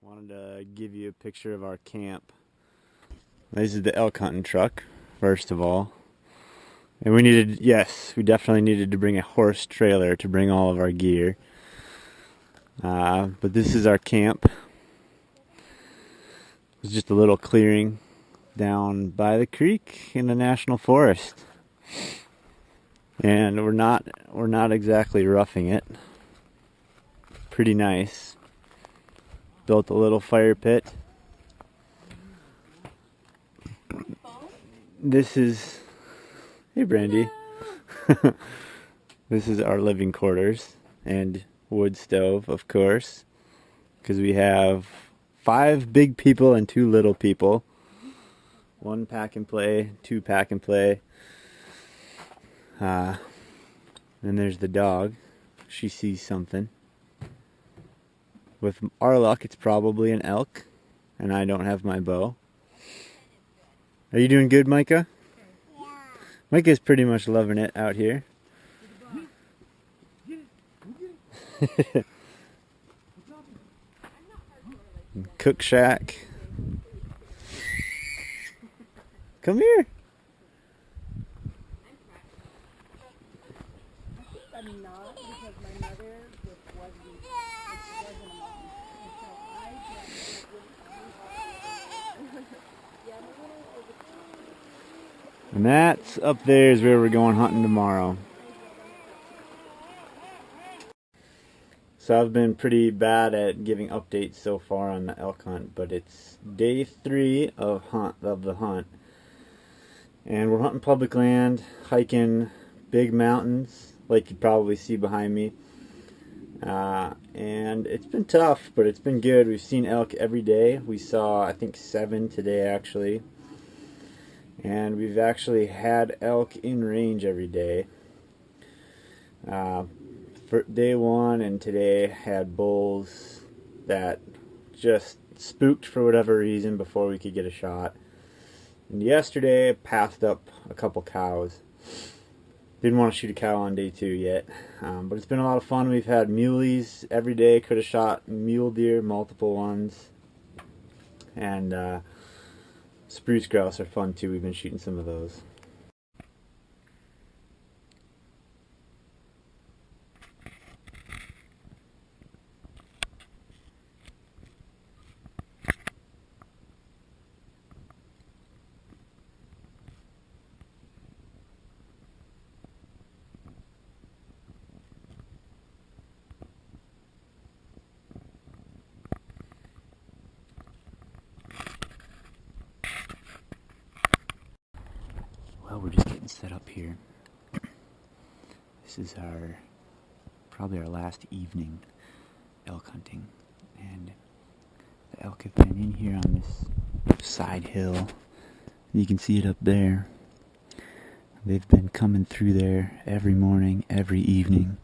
Wanted to give you a picture of our camp. This is the elk hunting truck, first of all. And we definitely needed to bring a horse trailer to bring all of our gear. But this is our camp. It's just a little clearing down by the creek in the national forest. And we're not exactly roughing it. Pretty nice. Built a little fire pit. This is, hey Brandy. This is our living quarters and wood stove, of course, because we have 5 big people and 2 little people. 1 pack and play, 2 pack and play. Then there's the dog. She sees something. With our luck, it's probably an elk, and I don't have my bow. Are you doing good, Micah? Yeah. Micah's pretty much loving it out here. Cook shack. Come here. I'm not, because my mother just wasn't a mom. And so I just And that's up there is where we're going hunting tomorrow. So I've been pretty bad at giving updates so far on the elk hunt, but it's day 3 of the hunt. And we're hunting public land, hiking big mountains, like you probably see behind me. And it's been tough, but it's been good. We've seen elk every day. We saw, I think, 7 today, actually. And we've actually had elk in range every day. For day 1 and today had bulls that just spooked for whatever reason before we could get a shot. And yesterday passed up a couple cows. Didn't want to shoot a cow on day 2 yet, but it's been a lot of fun. We've had muleys every day. Could have shot mule deer, multiple ones, and spruce grouse are fun too. We've been shooting some of those. Well, we're just getting set up here. This is probably our last evening elk hunting, and the elk have been in here on this side hill. You can see it up there. They've been coming through there every morning, every evening.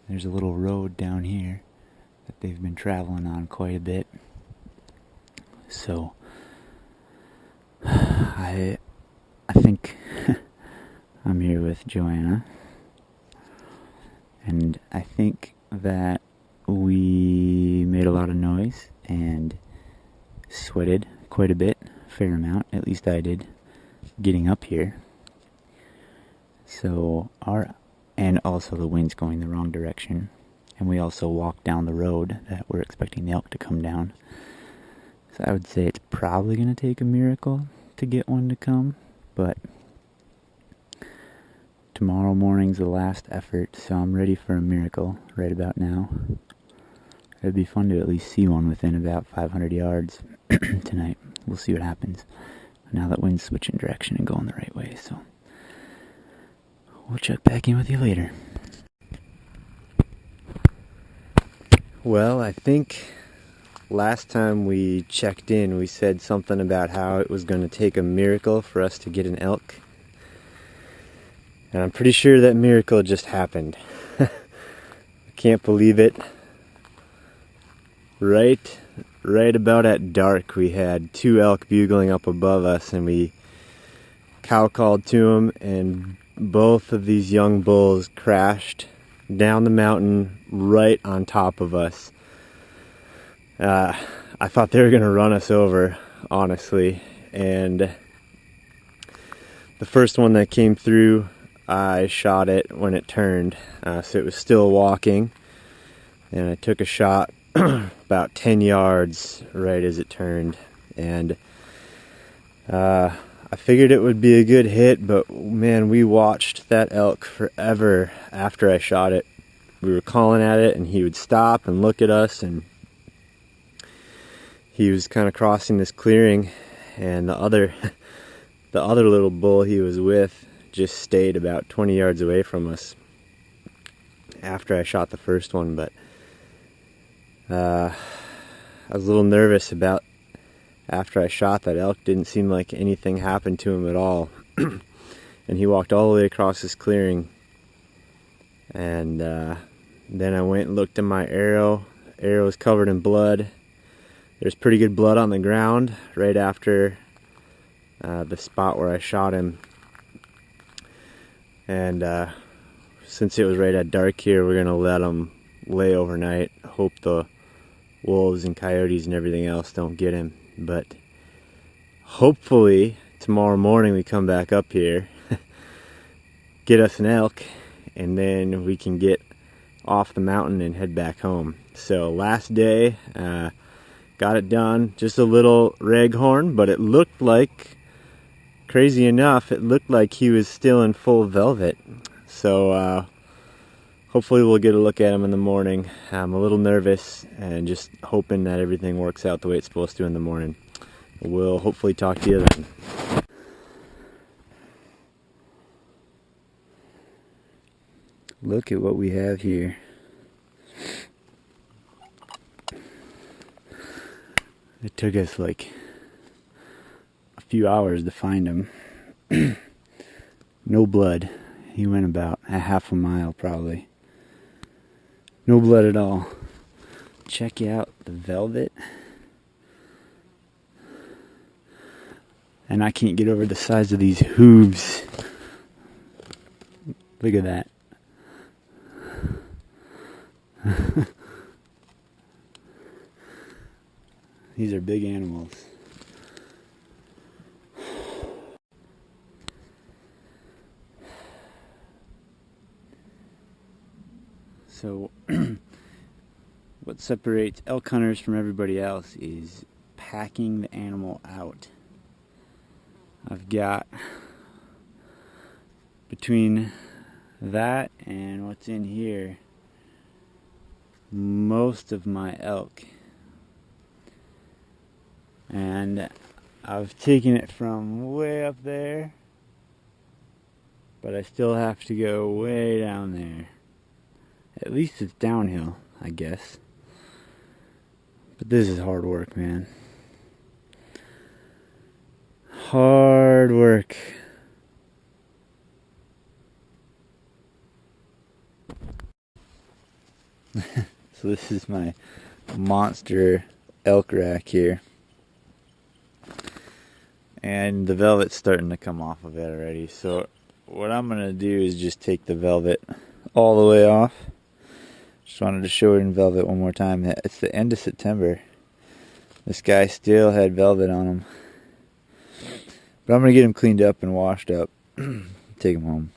There's a little road down here that they've been traveling on quite a bit. So I think I'm here with Joanna, and I think that we made a lot of noise and sweated quite a bit, fair amount, at least I did, getting up here. So and also the wind's going the wrong direction, and we also walked down the road that we're expecting the elk to come down. So I would say it's probably going to take a miracle to get one to come. But tomorrow morning's the last effort, so I'm ready for a miracle right about now. It'd be fun to at least see one within about 500 yards tonight. We'll see what happens. Now that wind's switching direction and going the right way, so we'll check back in with you later. Well, I think last time we checked in, we said something about how it was going to take a miracle for us to get an elk. And I'm pretty sure that miracle just happened. I can't believe it. Right about at dark, we had 2 elk bugling up above us, and we cow called to them, and both of these young bulls crashed down the mountain right on top of us. I thought they were gonna run us over, honestly, and the first one that came through, I shot it when it turned, so it was still walking, and I took a shot about 10 yards right as it turned, and I figured it would be a good hit, but man, we watched that elk forever after I shot it. We were calling at it, and he would stop and look at us, and he was kind of crossing this clearing, and the other little bull he was with just stayed about 20 yards away from us after I shot the first one. But I was a little nervous about after I shot that elk. Didn't seem like anything happened to him at all. And he walked all the way across this clearing, and then I went and looked at my arrow. Arrow was covered in blood. There's pretty good blood on the ground right after the spot where I shot him. And since it was right at dark here, we're gonna let him lay overnight. Hope the wolves and coyotes and everything else don't get him. But hopefully tomorrow morning we come back up here, get us an elk, and then we can get off the mountain and head back home. So last day, got it done. Just a little raghorn, but it looked like, crazy enough, it looked like he was still in full velvet. So hopefully we'll get a look at him in the morning. I'm a little nervous and just hoping that everything works out the way it's supposed to in the morning. We'll hopefully talk to you then. Look at what we have here. It took us like a few hours to find him. No blood. He went about a half a mile probably. No blood at all. Check out the velvet. And I can't get over the size of these hooves. Look at that. These are big animals. So what separates elk hunters from everybody else is packing the animal out. I've got, between that and what's in here, most of my elk. And I've taken it from way up there, but I still have to go way down there. At least it's downhill, I guess. But this is hard work, man. Hard work. So this is my monster elk rack here. And the velvet's starting to come off of it already. So what I'm going to do is just take the velvet all the way off. Just wanted to show it in velvet one more time. It's the end of September. This guy still had velvet on him. But I'm going to get him cleaned up and washed up. Take him home.